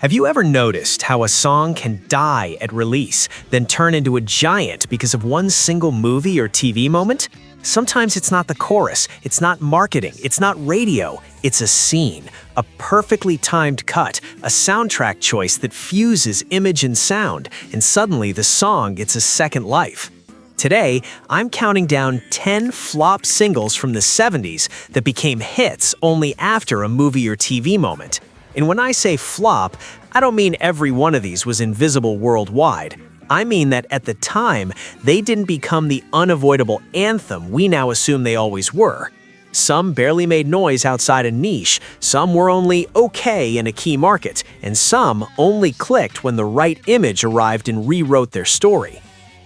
Have you ever noticed how a song can die at release, then turn into a giant because of one single movie or TV moment? Sometimes it's not the chorus, it's not marketing, it's not radio, it's a scene, a perfectly timed cut, a soundtrack choice that fuses image and sound, and suddenly the song gets a second life. Today, I'm counting down 10 flop singles from the 70s that became hits only after a movie or TV moment. And when I say flop, I don't mean every one of these was invisible worldwide. I mean that at the time, they didn't become the unavoidable anthem we now assume they always were. Some barely made noise outside a niche, some were only okay in a key market, and some only clicked when the right image arrived and rewrote their story.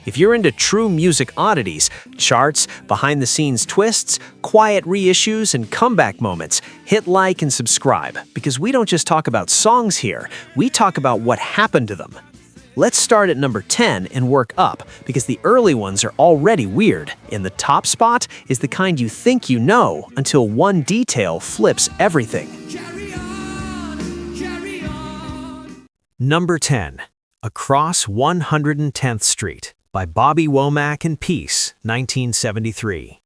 If you're into true music oddities, charts, behind-the-scenes twists, quiet reissues, and comeback moments, hit like and subscribe, because we don't just talk about songs here, we talk about what happened to them. Let's start at number 10 and work up, because the early ones are already weird, and the top spot is the kind you think you know until one detail flips everything. Number 10. Across 110th Street by Bobby Womack and Peace, 1973.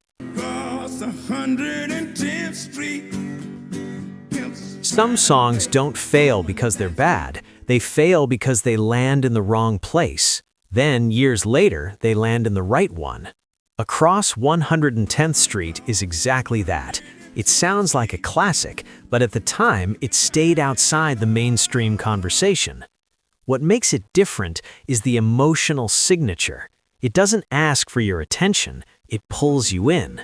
Some songs don't fail because they're bad. They fail because they land in the wrong place. Then, years later, they land in the right one. Across 110th Street is exactly that. It sounds like a classic, but at the time, it stayed outside the mainstream conversation. What makes it different is the emotional signature. It doesn't ask for your attention, it pulls you in.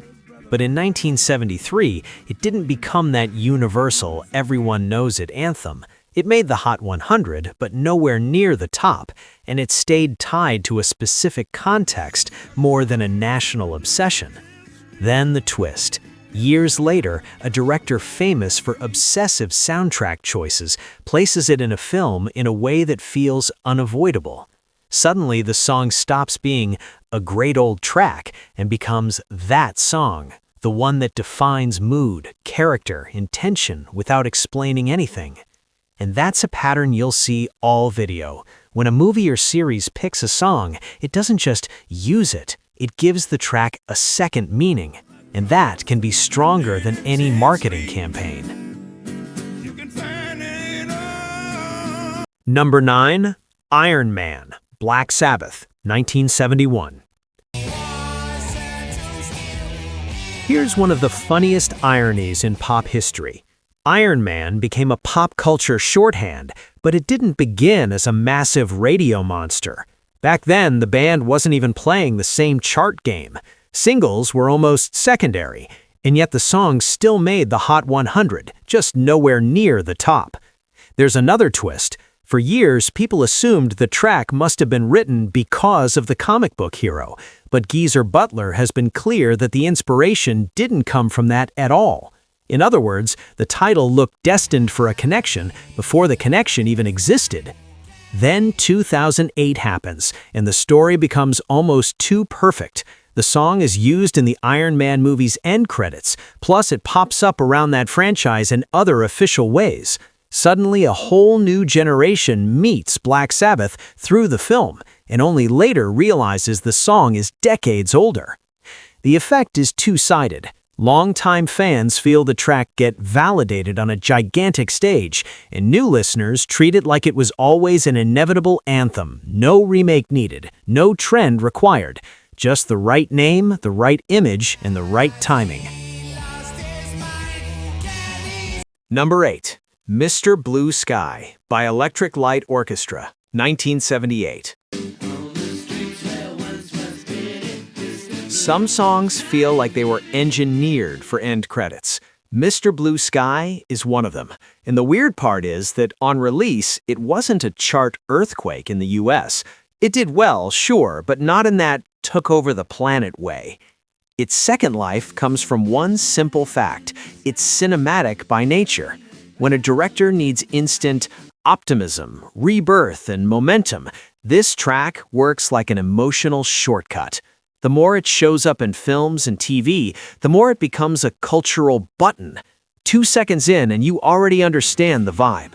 But in 1973, it didn't become that universal, everyone knows it anthem. It made the Hot 100, but nowhere near the top, and it stayed tied to a specific context more than a national obsession. Then the twist. Years later, a director famous for obsessive soundtrack choices places it in a film in a way that feels unavoidable. Suddenly, the song stops being a great old track and becomes that song, the one that defines mood, character, intention without explaining anything. And that's a pattern you'll see all video. When a movie or series picks a song, it doesn't just use it, it gives the track a second meaning. And that can be stronger than any marketing campaign. Number 9. Iron Man, Black Sabbath, 1971. Here's one of the funniest ironies in pop history. Iron Man became a pop culture shorthand, but it didn't begin as a massive radio monster. Back then, the band wasn't even playing the same chart game. Singles were almost secondary, and yet the song still made the Hot 100, just nowhere near the top. There's another twist. For years, people assumed the track must have been written because of the comic book hero, but Geezer Butler has been clear that the inspiration didn't come from that at all. In other words, the title looked destined for a connection before the connection even existed. Then 2008 happens, and the story becomes almost too perfect. The song is used in the Iron Man movie's end credits, plus it pops up around that franchise in other official ways. Suddenly, a whole new generation meets Black Sabbath through the film, and only later realizes the song is decades older. The effect is two-sided. Longtime fans feel the track get validated on a gigantic stage, and new listeners treat it like it was always an inevitable anthem, no remake needed, no trend required. Just the right name, the right image, and the right timing. Number 8. Mr. Blue Sky by Electric Light Orchestra, 1978. Some songs feel like they were engineered for end credits. Mr. Blue Sky is one of them. And the weird part is that on release, it wasn't a chart earthquake in the US. It did well, sure, but not in that took over the planet way. Its second life comes from one simple fact. It's cinematic by nature. When a director needs instant optimism, rebirth, and momentum, this track works like an emotional shortcut. The more it shows up in films and TV, the more it becomes a cultural button. 2 seconds in and you already understand the vibe.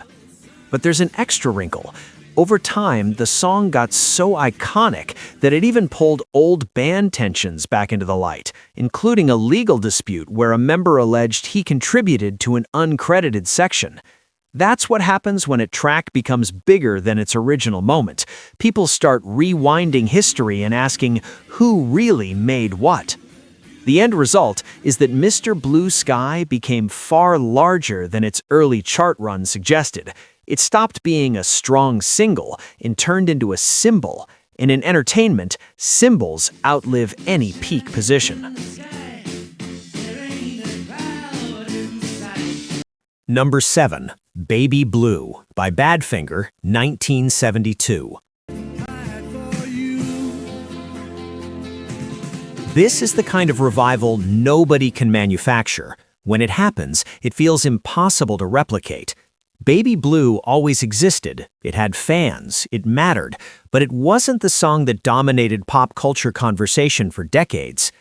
But there's an extra wrinkle. Over time, the song got so iconic that it even pulled old band tensions back into the light, including a legal dispute where a member alleged he contributed to an uncredited section. That's what happens when a track becomes bigger than its original moment. People start rewinding history and asking who really made what. The end result is that Mr. Blue Sky became far larger than its early chart run suggested. It stopped being a strong single and turned into a symbol. And in entertainment, symbols outlive any peak position. Number 7. Baby Blue by Badfinger, 1972. This is the kind of revival nobody can manufacture. When it happens, it feels impossible to replicate. Baby Blue always existed, it had fans, it mattered, but it wasn't the song that dominated pop culture conversation for decades.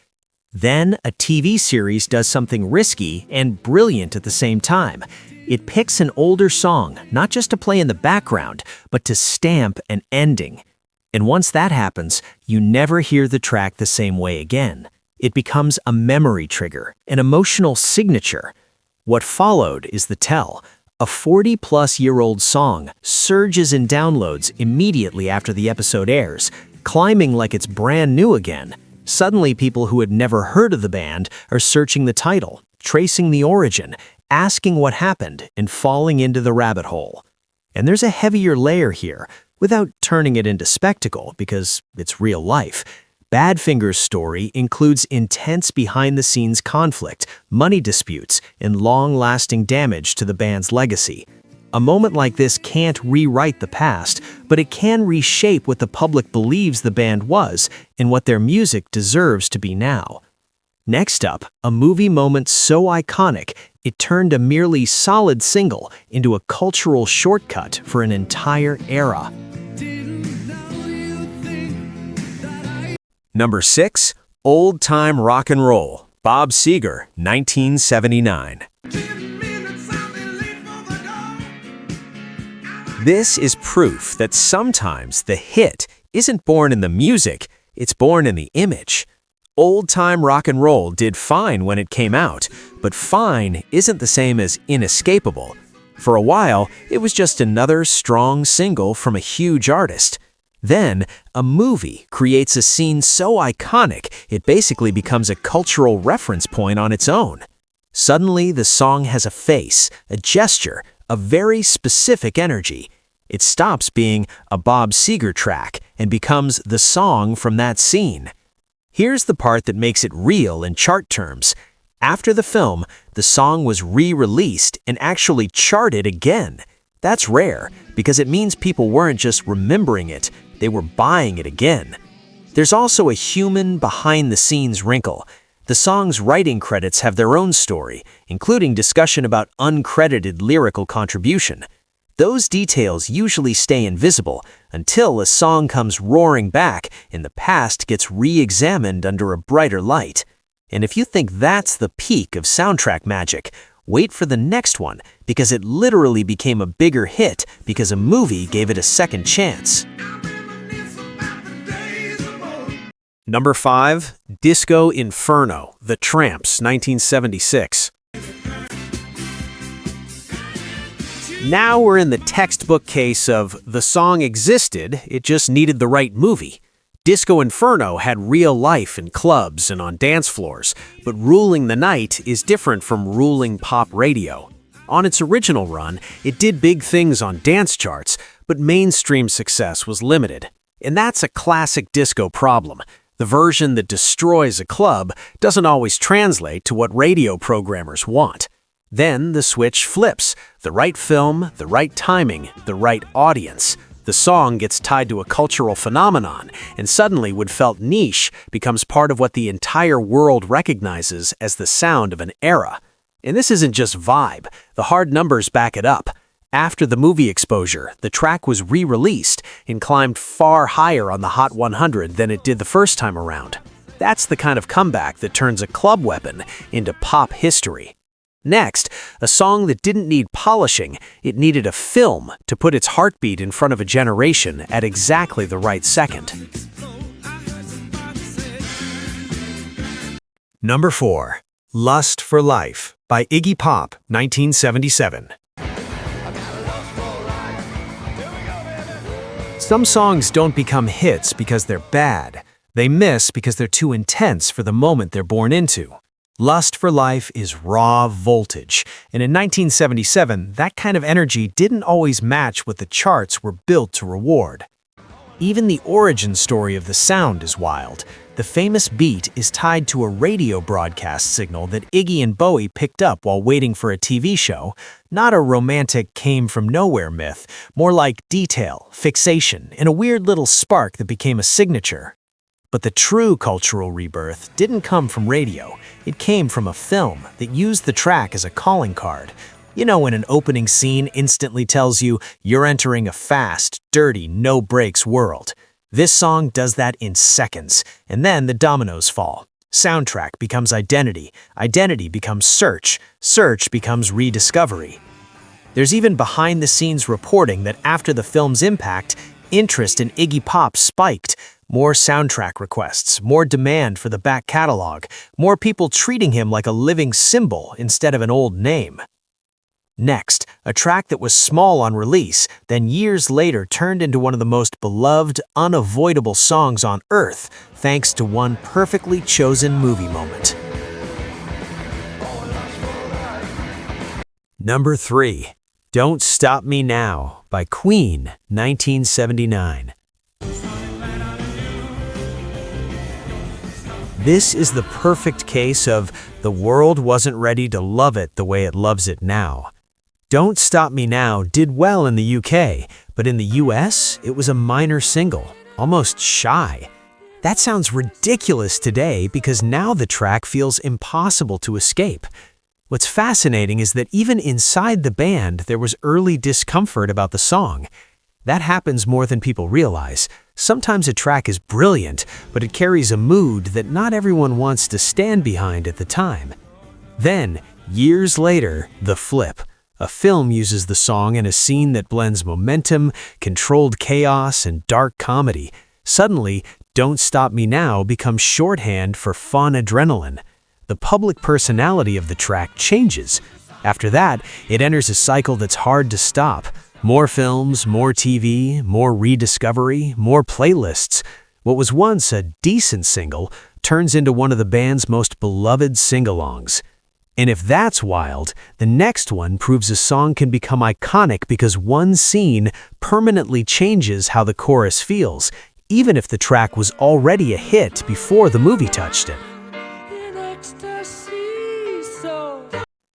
Then a TV series does something risky and brilliant at the same time. It picks an older song, not just to play in the background, but to stamp an ending. And once that happens, you never hear the track the same way again. It becomes a memory trigger, an emotional signature. What followed is the tell. A 40-plus-year-old song surges in downloads immediately after the episode airs, climbing like it's brand new again. Suddenly, people who had never heard of the band are searching the title, tracing the origin, asking what happened, and falling into the rabbit hole. And there's a heavier layer here, without turning it into spectacle, because it's real life. Badfinger's story includes intense behind-the-scenes conflict, money disputes, and long-lasting damage to the band's legacy. A moment like this can't rewrite the past, but it can reshape what the public believes the band was and what their music deserves to be now. Next up, a movie moment so iconic, it turned a merely solid single into a cultural shortcut for an entire era. Number 6. Old Time Rock and Roll, Bob Seger, 1979. This is proof that sometimes the hit isn't born in the music, it's born in the image. Old Time Rock and Roll did fine when it came out, but fine isn't the same as inescapable. For a while, it was just another strong single from a huge artist. Then, a movie creates a scene so iconic, it basically becomes a cultural reference point on its own. Suddenly, the song has a face, a gesture, a very specific energy. It stops being a Bob Seger track and becomes the song from that scene. Here's the part that makes it real in chart terms. After the film, the song was re-released and actually charted again. That's rare, because it means people weren't just remembering it, they were buying it again. There's also a human behind-the-scenes wrinkle. The song's writing credits have their own story, including discussion about uncredited lyrical contribution. Those details usually stay invisible until a song comes roaring back and the past gets re-examined under a brighter light. And if you think that's the peak of soundtrack magic, wait for the next one, because it literally became a bigger hit because a movie gave it a second chance. Number 5. Disco Inferno, The Tramps, 1976. Now we're in the textbook case of the song existed, it just needed the right movie. Disco Inferno had real life in clubs and on dance floors, but Ruling the Night is different from ruling pop radio. On its original run, it did big things on dance charts, but mainstream success was limited. And that's a classic disco problem. The version that destroys a club doesn't always translate to what radio programmers want. Then the switch flips. The right film, the right timing, the right audience. The song gets tied to a cultural phenomenon, and suddenly what felt niche becomes part of what the entire world recognizes as the sound of an era. And this isn't just vibe. The hard numbers back it up. After the movie exposure, the track was re-released and climbed far higher on the Hot 100 than it did the first time around. That's the kind of comeback that turns a club weapon into pop history. Next, a song that didn't need polishing, it needed a film to put its heartbeat in front of a generation at exactly the right second. Number 4. Lust for Life by Iggy Pop, 1977. Some songs don't become hits because they're bad. They miss because they're too intense for the moment they're born into. Lust for Life is raw voltage, and in 1977, that kind of energy didn't always match what the charts were built to reward. Even the origin story of the sound is wild. The famous beat is tied to a radio broadcast signal that Iggy and Bowie picked up while waiting for a TV show, not a romantic came-from-nowhere myth, more like detail, fixation, and a weird little spark that became a signature. But the true cultural rebirth didn't come from radio. It came from a film that used the track as a calling card. You know, when an opening scene instantly tells you you're entering a fast, dirty, no-brakes world. This song does that in seconds, and then the dominoes fall. Soundtrack becomes identity, identity becomes search, search becomes rediscovery. There's even behind-the-scenes reporting that after the film's impact, interest in Iggy Pop spiked. More soundtrack requests, more demand for the back catalog, more people treating him like a living symbol instead of an old name. Next, a track that was small on release, then years later turned into one of the most beloved, unavoidable songs on Earth, thanks to one perfectly chosen movie moment. Number 3. Don't Stop Me Now by Queen, 1979. This is the perfect case of the world wasn't ready to love it the way it loves it now. Don't Stop Me Now did well in the UK, but in the US, it was a minor single, almost shy. That sounds ridiculous today because now the track feels impossible to escape. What's fascinating is that even inside the band, there was early discomfort about the song. That happens more than people realize. Sometimes a track is brilliant, but it carries a mood that not everyone wants to stand behind at the time. Then, years later, the flip. A film uses the song in a scene that blends momentum, controlled chaos, and dark comedy. Suddenly, Don't Stop Me Now becomes shorthand for fun adrenaline. The public personality of the track changes. After that, it enters a cycle that's hard to stop. More films, more TV, more rediscovery, more playlists. What was once a decent single turns into one of the band's most beloved sing-alongs. And if that's wild, the next one proves a song can become iconic because one scene permanently changes how the chorus feels, even if the track was already a hit before the movie touched it.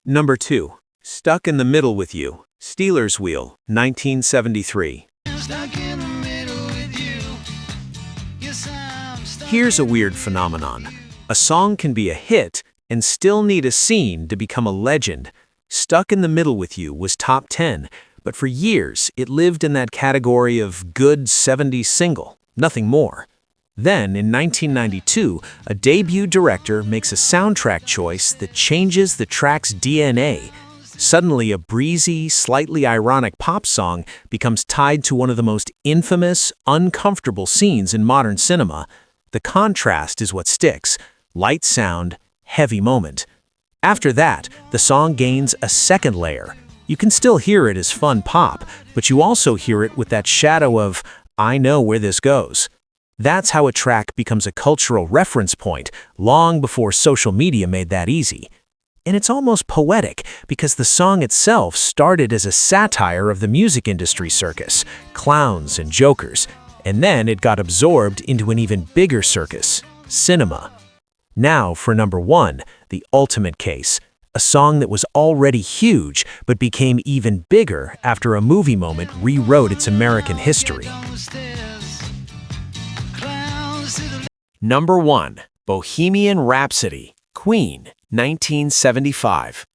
Number 2. Stuck in the Middle with You, Stealers Wheel, 1973. Here's a weird phenomenon. A song can be a hit and still need a scene to become a legend. Stuck in the Middle with You was top 10, but for years it lived in that category of good 70s single, nothing more. Then, in 1992, a debut director makes a soundtrack choice that changes the track's DNA. Suddenly, a breezy, slightly ironic pop song becomes tied to one of the most infamous, uncomfortable scenes in modern cinema. The contrast is what sticks. Light sound, heavy moment. After that, the song gains a second layer. You can still hear it as fun pop, but you also hear it with that shadow of, I know where this goes. That's how a track becomes a cultural reference point, long before social media made that easy. And it's almost poetic, because the song itself started as a satire of the music industry circus, clowns and jokers, and then it got absorbed into an even bigger circus, cinema. Now for number 1, the ultimate case, a song that was already huge but became even bigger after a movie moment rewrote its American history. Number 1. Bohemian Rhapsody, Queen, 1975.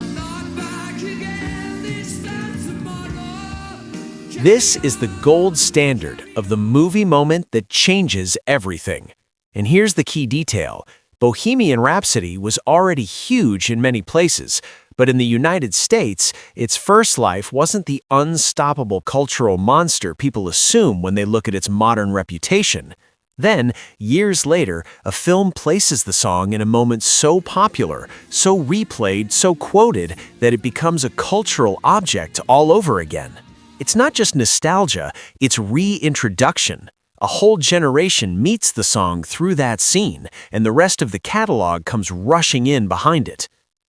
This is the gold standard of the movie moment that changes everything. And here's the key detail. Bohemian Rhapsody was already huge in many places, but But in the United States, its first life wasn't the unstoppable cultural monster people assume when they look at its modern reputation. Then, years later, a film places the song in a moment so popular, so replayed, so quoted, that it becomes a cultural object all over again. It's not just nostalgia, it's reintroduction. A whole generation meets the song through that scene, and the rest of the catalog comes rushing in behind it.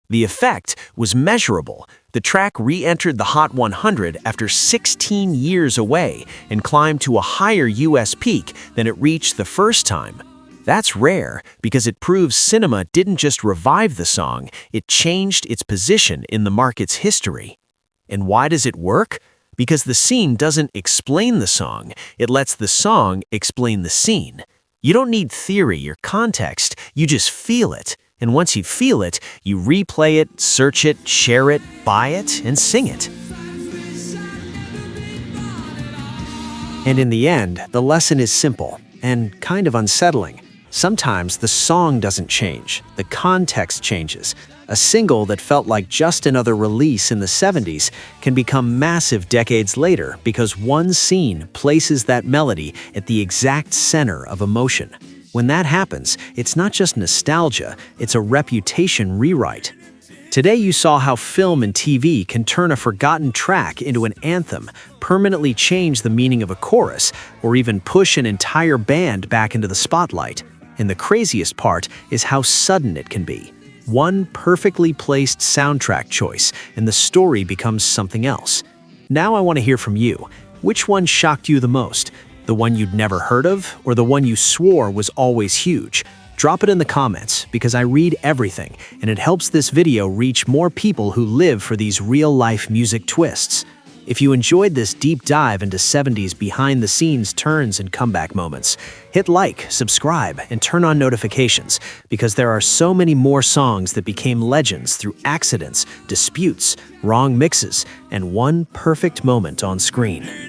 The effect was measurable. The track re-entered the Hot 100 after 16 years away and climbed to a higher US peak than it reached the first time. That's rare because it proves cinema didn't just revive the song, it changed its position in the market's history. And why does it work? Because the scene doesn't explain the song, it lets the song explain the scene. You don't need theory or context, you just feel it. And once you feel it, you replay it, search it, share it, buy it, and sing it. And in the end, the lesson is simple and kind of unsettling. Sometimes the song doesn't change, the context changes. A single that felt like just another release in the 70s can become massive decades later because one scene places that melody at the exact center of emotion. When that happens, it's not just nostalgia, it's a reputation rewrite. Today you saw how film and TV can turn a forgotten track into an anthem, permanently change the meaning of a chorus, or even push an entire band back into the spotlight. And the craziest part is how sudden it can be. One perfectly placed soundtrack choice, and the story becomes something else. Now I want to hear from you. Which one shocked you the most? The one you'd never heard of, or the one you swore was always huge? Drop it in the comments, because I read everything, and it helps this video reach more people who live for these real-life music twists. If you enjoyed this deep dive into 70s behind-the-scenes turns and comeback moments, hit like, subscribe, and turn on notifications, because there are so many more songs that became legends through accidents, disputes, wrong mixes, and one perfect moment on screen.